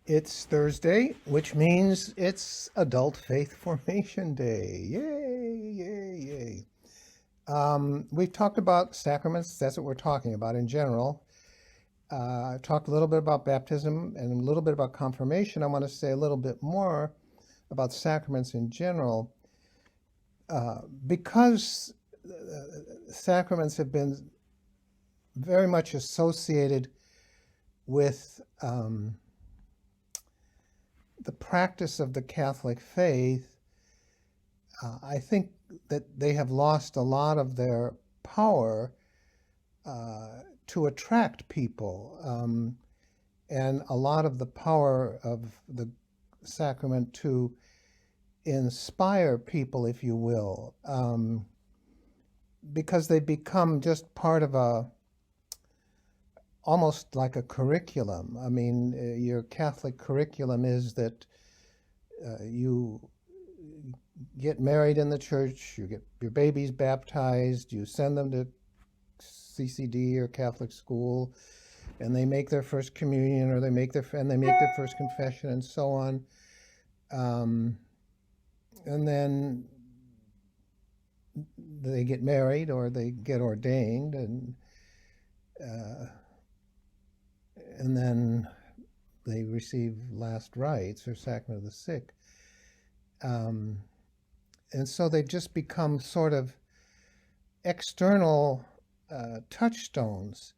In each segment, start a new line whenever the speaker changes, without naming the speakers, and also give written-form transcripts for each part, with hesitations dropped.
It's Thursday, which means it's Adult Faith Formation Day. Yay, yay, yay. We've talked about sacraments. That's what we're talking about in general. I've talked a little bit about baptism and a little bit about confirmation. I want to say a little bit more about sacraments in general. Because sacraments have been very much associated with the practice of the Catholic faith, I think that they have lost a lot of their power to attract people, and a lot of the power of the sacrament to inspire people, if you will, because they become just part of almost like a curriculum. I mean, your Catholic curriculum is that you get married in the church, you get your babies baptized, you send them to CCD or Catholic school, and they make their first communion, or they make their first confession, and so on. And then they get married or they get ordained, uh, and then they receive last rites or sacrament of the sick. And so they've just become sort of external touchstones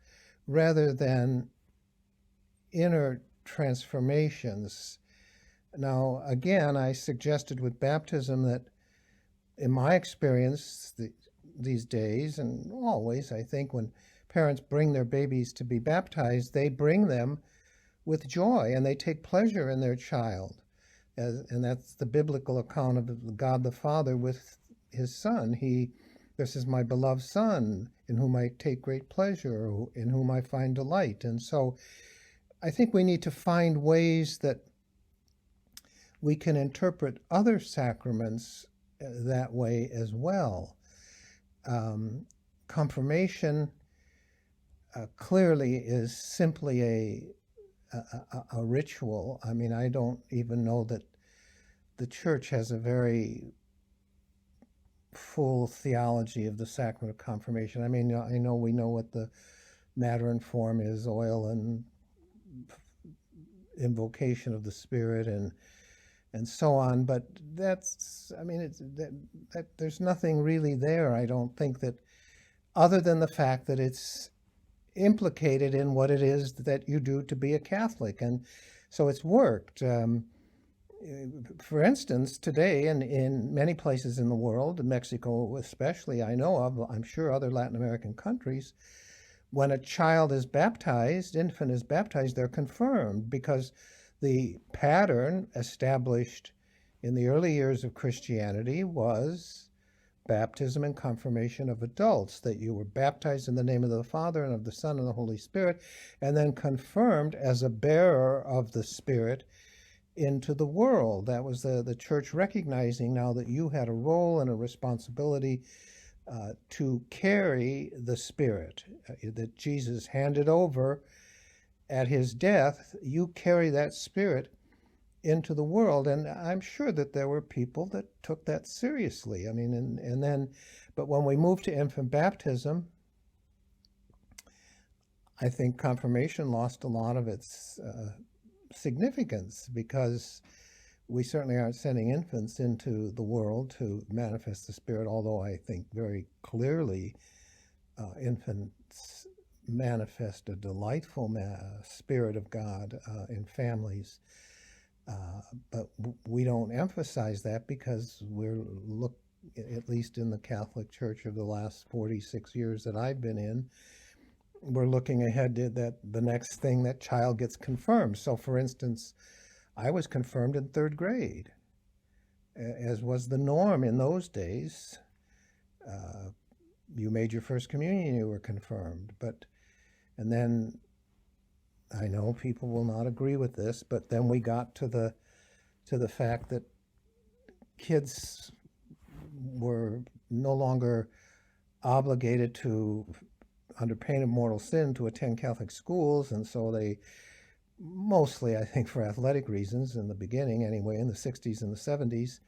rather than inner transformations. Now, again, I suggested with baptism that in my experience these days, and always, I think, when parents bring their babies to be baptized, they bring them with joy and they take pleasure in their child. And that's the biblical account of God the Father with his Son. This is my beloved Son, in whom I take great pleasure, in whom I find delight. And so I think we need to find ways that we can interpret other sacraments that way as well. Confirmation clearly is simply a ritual. I mean, I don't even know that the church has a very full theology of the sacrament of confirmation. I mean, I know we know what the matter and form is, oil and invocation of the Spirit and so on, but that's, I mean, there's nothing really there, I don't think, that other than the fact that it's implicated in what it is that you do to be a Catholic. And so it's worked. For instance, today in many places in the world, Mexico especially, I know of, I'm sure other Latin American countries, when a child is baptized, infant is baptized, they're confirmed, because the pattern established in the early years of Christianity was baptism and confirmation of adults, that you were baptized in the name of the Father and of the Son and the Holy Spirit, and then confirmed as a bearer of the Spirit into the world. That was the church recognizing now that you had a role and a responsibility to carry the Spirit that Jesus handed over at his death. You carry that Spirit into the world. And I'm sure that there were people that took that seriously. I mean, and then, but when we moved to infant baptism, I think confirmation lost a lot of its significance, because we certainly aren't sending infants into the world to manifest the Spirit, although I think very clearly infants manifest a delightful Spirit of God in families. But we don't emphasize that, because at least in the Catholic Church of the last 46 years that I've been in, we're looking ahead to the next thing, that child gets confirmed. So, for instance, I was confirmed in third grade, as was the norm in those days. You made your first communion, you were confirmed. And then, I know people will not agree with this, but then we got to the fact that kids were no longer obligated to, under pain of mortal sin, to attend Catholic schools, and so they mostly, I think, for athletic reasons in the beginning, anyway, in the 60s and the 70s.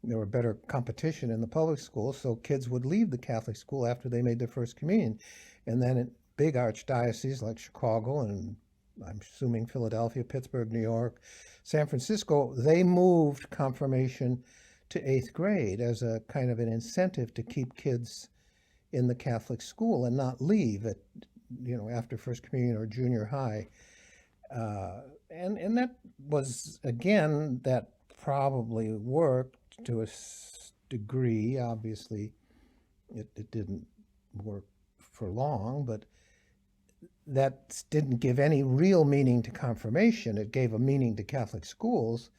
There were better competition in the public schools, so kids would leave the Catholic school after they made their first communion. And then in big archdioceses like Chicago and I'm assuming Philadelphia, Pittsburgh, New York, San Francisco, they moved confirmation to eighth grade as a kind of an incentive to keep kids in the Catholic school and not leave at, after first communion or junior high. And that was, again, that probably worked to a degree. Obviously, it didn't work for long, but that didn't give any real meaning to confirmation. It gave a meaning to Catholic schools,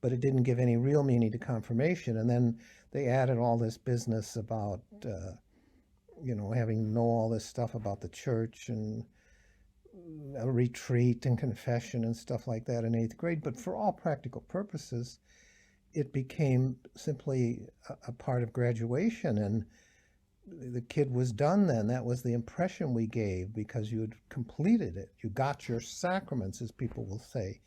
but it didn't give any real meaning to confirmation. And then they added all this business about, having to know all this stuff about the church and a retreat and confession and stuff like that in eighth grade. But for all practical purposes, it became simply a part of graduation, and the kid was done then. That was the impression we gave because you had completed it. You got your sacraments, as people will say.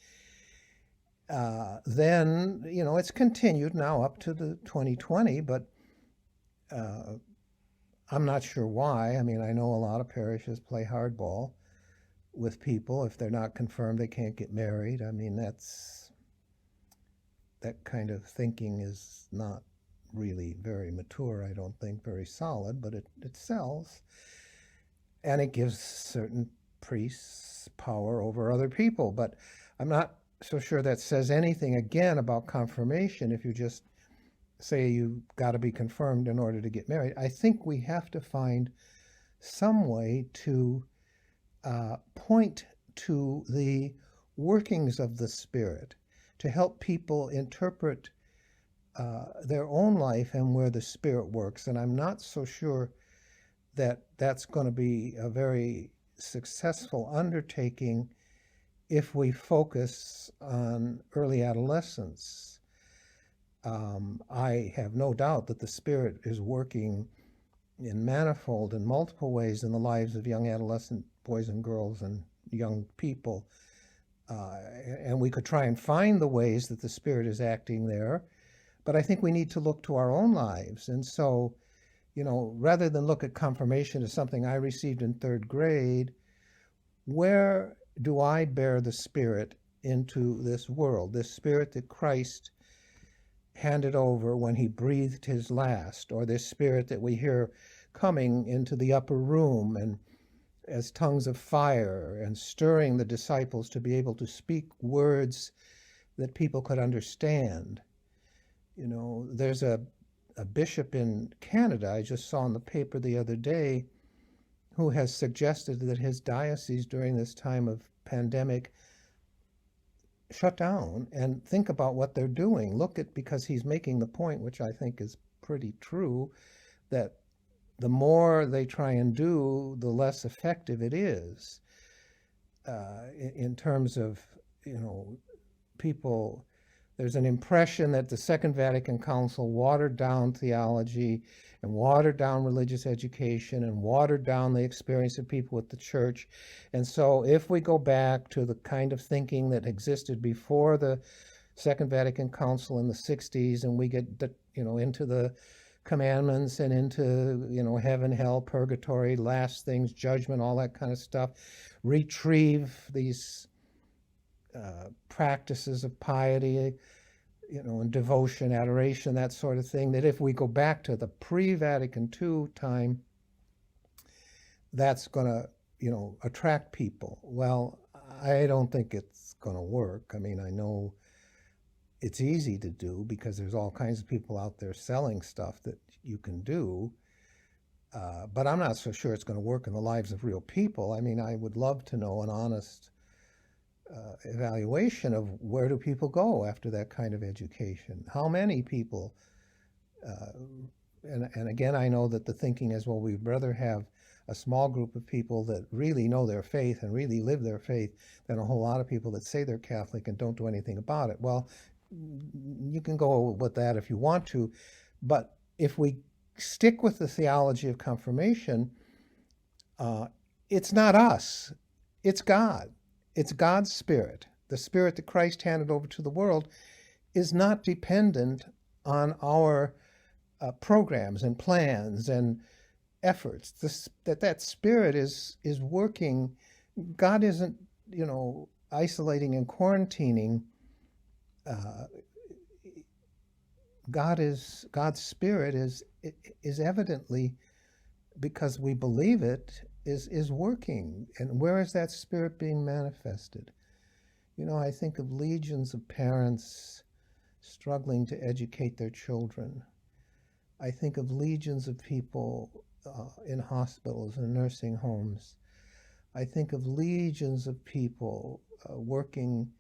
Then, it's continued now up to the 2020, but I'm not sure why. I mean, I know a lot of parishes play hardball with people. If they're not confirmed, they can't get married. I mean, that kind of thinking is not really very mature, I don't think, very solid, but it sells. And it gives certain priests power over other people. But I'm not so sure that says anything, again, about confirmation if you just say you got to be confirmed in order to get married. I think we have to find some way to point to the workings of the Spirit, to help people interpret their own life and where the Spirit works. And I'm not so sure that that's going to be a very successful undertaking if we focus on early adolescence. I have no doubt that the Spirit is working in manifold and multiple ways in the lives of young adolescent boys and girls and young people. And we could try and find the ways that the Spirit is acting there. But I think we need to look to our own lives. And so, rather than look at confirmation as something I received in third grade, where do I bear the Spirit into this world? This Spirit that Christ handed over when he breathed his last, or this Spirit that we hear coming into the upper room and as tongues of fire and stirring the disciples to be able to speak words that people could understand. There's a bishop in Canada I just saw in the paper the other day who has suggested that his diocese during this time of pandemic shut down and think about what they're doing. Because he's making the point, which I think is pretty true, that the more they try and do, the less effective it is in terms of, people. There's an impression that the Second Vatican Council watered down theology and watered down religious education and watered down the experience of people with the church. And so if we go back to the kind of thinking that existed before the Second Vatican Council in the 60s, and we get into the commandments and into, heaven, hell, purgatory, last things, judgment, all that kind of stuff, retrieve these practices of piety, and devotion, adoration, that sort of thing, that if we go back to the pre-Vatican II time, that's going to, attract people. Well, I don't think it's going to work. I mean, I know it's easy to do because there's all kinds of people out there selling stuff that you can do, but I'm not so sure it's going to work in the lives of real people. I mean, I would love to know an honest evaluation of where do people go after that kind of education. How many people, and again, I know that the thinking is, well, we'd rather have a small group of people that really know their faith and really live their faith than a whole lot of people that say they're Catholic and don't do anything about it. Well, you can go with that if you want to, but if we stick with the theology of confirmation, it's not us, it's God. It's God's Spirit. The Spirit that Christ handed over to the world is not dependent on our programs and plans and efforts. That Spirit is working. God isn't, isolating and quarantining. God's Spirit is evidently, because we believe it, is working. And where is that Spirit being manifested? I think of legions of parents struggling to educate their children. I think of legions of people in hospitals and nursing homes. I think of legions of people working,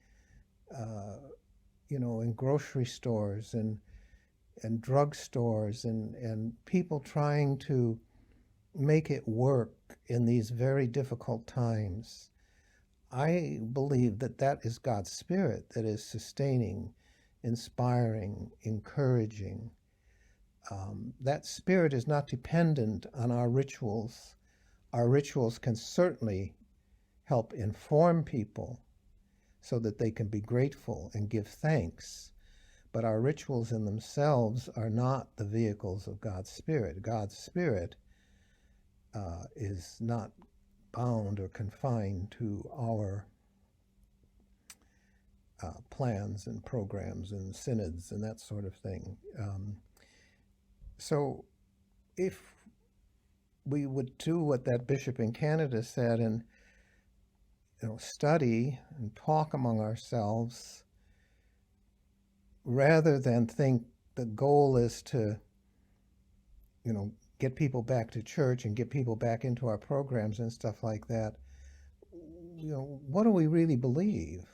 in grocery stores and drugstores and people trying to make it work in these very difficult times. I believe that is God's Spirit that is sustaining, inspiring, encouraging. That Spirit is not dependent on our rituals. Our rituals can certainly help inform people so that they can be grateful and give thanks. But our rituals in themselves are not the vehicles of God's Spirit. God's Spirit is not bound or confined to our plans and programs and synods and that sort of thing. So if we would do what that bishop in Canada said and study and talk among ourselves, rather than think the goal is to get people back to church and get people back into our programs and stuff like that, what do we really believe?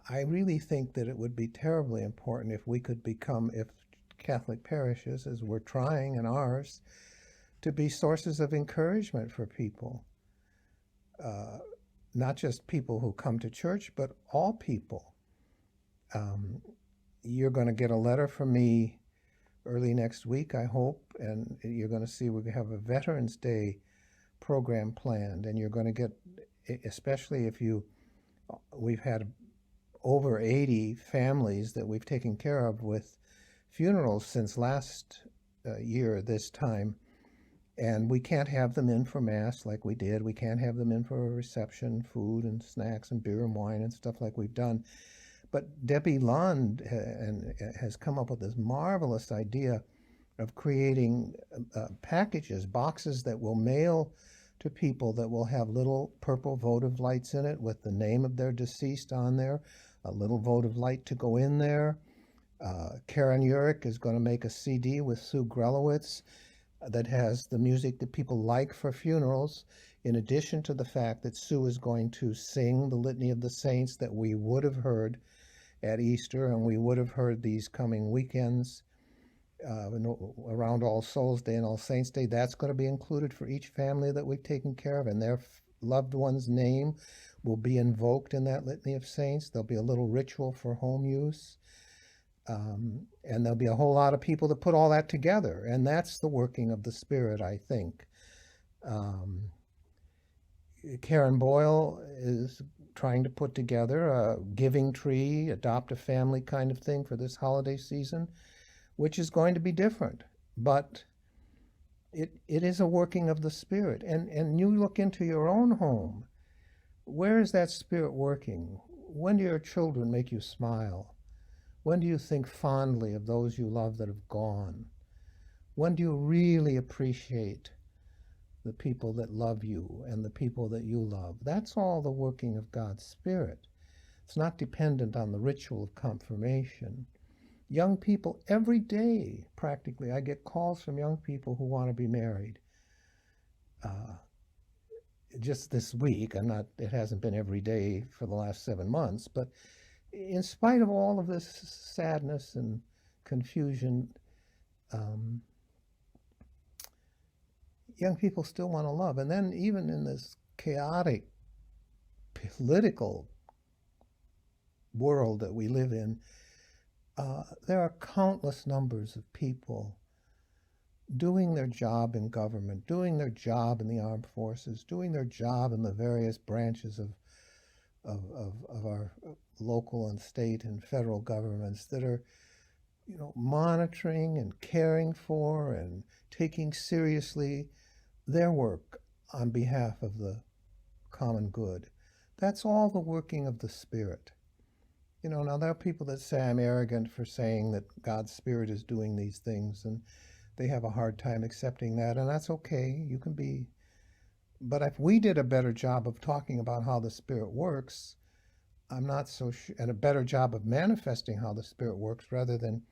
I really think that it would be terribly important if we could become, if Catholic parishes, as we're trying in ours, to be sources of encouragement for people. Not just people who come to church, but all people. You're going to get a letter from me early next week, I hope, and you're going to see we have a Veterans Day program planned, and you're going to get, especially if we've had over 80 families that we've taken care of with funerals since last year this time, and we can't have them in for Mass like we did. We can't have them in for a reception, food and snacks and beer and wine and stuff like we've done. But Debbie Lund has come up with this marvelous idea of creating packages, boxes that will mail to people that will have little purple votive lights in it with the name of their deceased on there, a little votive light to go in there. Karen Urich is going to make a CD with Sue Grelowitz that has the music that people like for funerals, in addition to the fact that Sue is going to sing the Litany of the Saints that we would have heard at Easter, and we would have heard these coming weekends around All Souls Day and All Saints Day. That's going to be included for each family that we've taken care of, and their loved one's name will be invoked in that Litany of Saints. There'll be a little ritual for home use, and there'll be a whole lot of people that put all that together, and that's the working of the Spirit, I think. Karen Boyle is trying to put together a giving tree, adopt a family kind of thing for this holiday season, which is going to be different. But it is a working of the Spirit. And you look into your own home. Where is that Spirit working? When do your children make you smile? When do you think fondly of those you love that have gone? When do you really appreciate the people that love you and the people that you love? That's all the working of God's Spirit. It's not dependent on the ritual of confirmation. Young people, every day, practically, I get calls from young people who want to be married. Just this week, it hasn't been every day for the last 7 months, but in spite of all of this sadness and confusion, young people still want to love. And then even in this chaotic political world that we live in, there are countless numbers of people doing their job in government, doing their job in the armed forces, doing their job in the various branches of our local and state and federal governments that are, monitoring and caring for and taking seriously their work on behalf of the common good. That's all the working of the Spirit. Now there are people that say I'm arrogant for saying that God's Spirit is doing these things, and they have a hard time accepting that, and that's okay. You can be. But if we did a better job of talking about how the Spirit works, I'm not so sure, and a better job of manifesting how the Spirit works rather than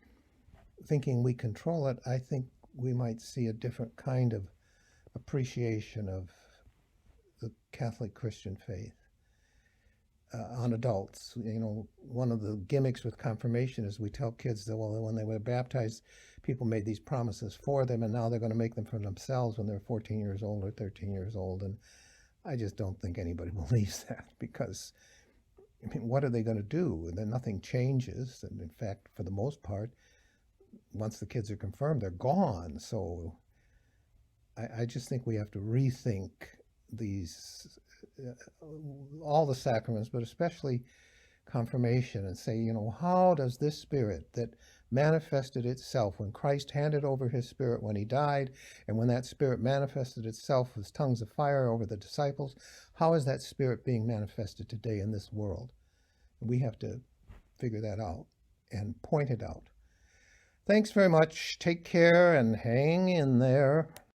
thinking we control it, I think we might see a different kind of appreciation of the Catholic Christian faith on adults. One of the gimmicks with confirmation is we tell kids that, well, when they were baptized, people made these promises for them, and now they're going to make them for themselves when they're 14 years old or 13 years old. And I just don't think anybody believes that, because, what are they going to do? And then nothing changes. And in fact, for the most part, once the kids are confirmed, they're gone. So I just think we have to rethink these, all the sacraments, but especially confirmation, and say, how does this Spirit that manifested itself when Christ handed over his Spirit when he died, and when that Spirit manifested itself as tongues of fire over the disciples, how is that Spirit being manifested today in this world? We have to figure that out and point it out. Thanks very much. Take care and hang in there.